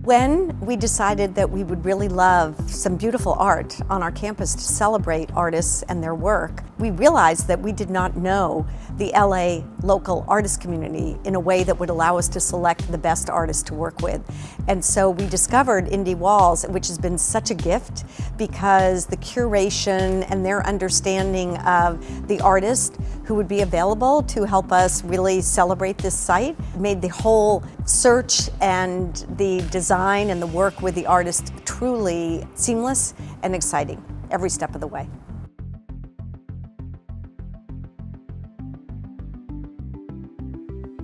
When we decided that we would really love some beautiful art on our campus to celebrate artists and their work, we realized that we did not know the LA local artist community in a way that would allow us to select the best artists to work with. And so we discovered Indiewalls, which has been such a gift because the curation and their understanding of the artist who would be available to help us really celebrate this site made the whole search and the design and the work with the artist truly seamless and exciting every step of the way.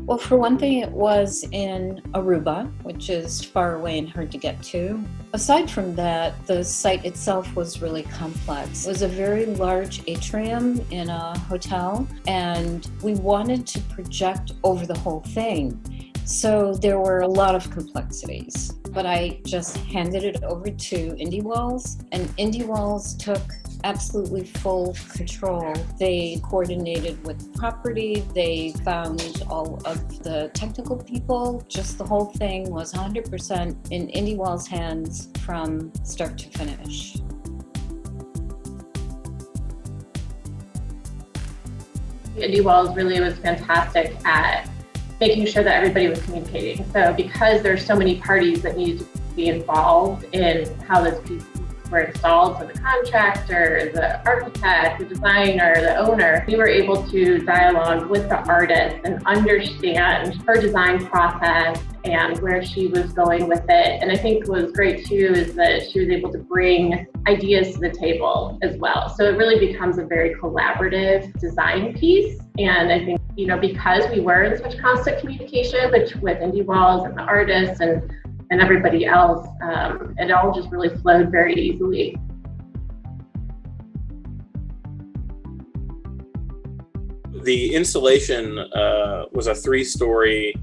Well, for one thing, it was in Aruba, which is far away and hard to get to. Aside from that, the site itself was really complex. It was a very large atrium in a hotel, and we wanted to project over the whole thing. So there were a lot of complexities, but I just handed it over to Indiewalls, and Indiewalls took absolutely full control. They coordinated with property, they found all of the technical people, just the whole thing was 100% in Indiewalls' hands from start to finish. Indiewalls really was fantastic at making sure that everybody was communicating. So because there's so many parties that needed to be involved in how those pieces were installed, so the contractor, the architect, the designer, the owner, we were able to dialogue with the artist and understand her design process and where she was going with it. And I think what was great too is that she was able to bring ideas to the table as well. So it really becomes a very collaborative design piece. And I think, because we were in such constant communication with Indiewalls and the artists and everybody else, it all just really flowed very easily. The installation was a 3-story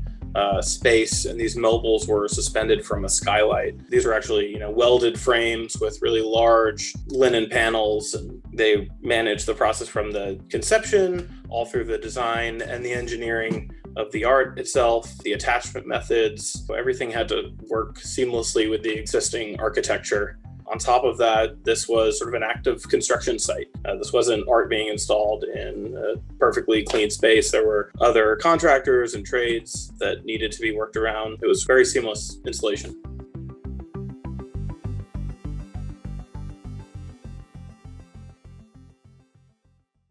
space, and these mobiles were suspended from a skylight. These were actually, welded frames with really large linen panels, and they managed the process from the conception all through the design and the engineering of the art itself, the attachment methods. Everything had to work seamlessly with the existing architecture. On top of that, this was sort of an active construction site. This wasn't art being installed in a perfectly clean space. There were other contractors and trades that needed to be worked around. It was very seamless installation.